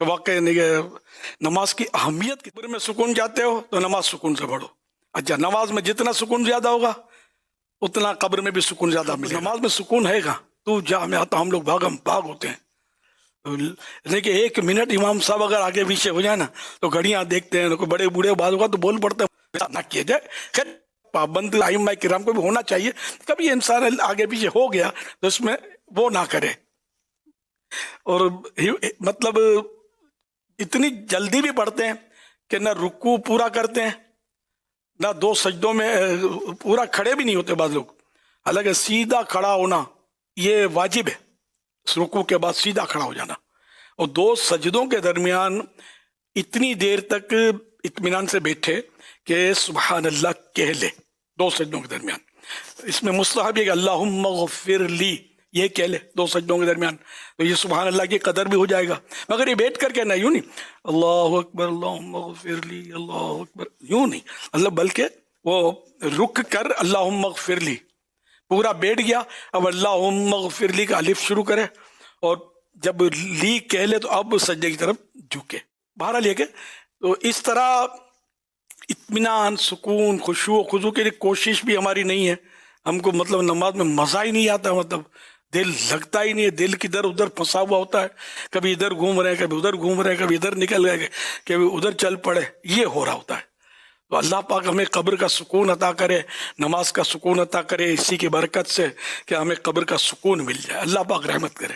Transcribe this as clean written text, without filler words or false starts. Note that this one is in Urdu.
تو واقعی نماز کی اہمیت، قبر میں سکون چاہتے ہو تو نماز سکون سے پڑھو. اچھا، نماز میں جتنا سکون زیادہ ہوگا اتنا قبر میں بھی سکون زیادہ ملے. نماز میں سکون ہے گا تو جا میں آتا، ہم لوگ بھاگم بھاگ ہوتے ہیں. لیکن ایک منٹ امام صاحب اگر آگے پیچھے ہو جائے نا تو گھڑیاں دیکھتے ہیں، بڑے بوڑھے بعض ہوگا تو بول پڑتے ہیں نہ کیا جائے. خیر پابند ائمہ کرام کو بھی ہونا چاہیے، کبھی انسان آگے پیچھے ہو گیا تو اس میں وہ نہ کرے. اور مطلب اتنی جلدی بھی پڑھتے ہیں کہ نہ رکوع پورا کرتے ہیں نہ دو سجدوں میں پورا کھڑے بھی نہیں ہوتے بعض لوگ. حالانکہ سیدھا کھڑا ہونا یہ واجب ہے، رکوع کے بعد سیدھا کھڑا ہو جانا، اور دو سجدوں کے درمیان اتنی دیر تک اطمینان سے بیٹھے کہ سبحان اللہ کہہ لے دو سجدوں کے درمیان. اس میں مستحب ہے کہ اللہم اغفر لی یہ کہہ لے دو سجدوں کے درمیان، تو یہ سبحان اللہ کی قدر بھی ہو جائے گا. مگر یہ بیٹھ کر کہنا یوں نہیں اللہ اکبر اللہم اغفر لی اللہ اکبر، یوں نہیں اللہ، بلکہ وہ رک کر اللہم اغفر لی پورا بیٹھ گیا، اب اللہم اغفر لی کا الف شروع کرے اور جب لی کہہ لے تو اب سجدے کی طرف جھکے. بہرحال یہ کہ تو اس طرح اطمینان، سکون، خشوع و خضوع کے لیے کوشش بھی ہماری نہیں ہے. ہم کو مطلب نماز میں مزہ ہی نہیں آتا، مطلب دل لگتا ہی نہیں ہے، دل کدھر ادھر پھنسا ہوا ہوتا ہے، کبھی ادھر گھوم رہے ہیں کبھی ادھر گھوم رہے ہیں، کبھی ادھر نکل گئے کبھی ادھر چل پڑے، یہ ہو رہا ہوتا ہے. تو اللہ پاک ہمیں قبر کا سکون عطا کرے، نماز کا سکون عطا کرے، اسی کی برکت سے کہ ہمیں قبر کا سکون مل جائے. اللہ پاک رحمت کرے.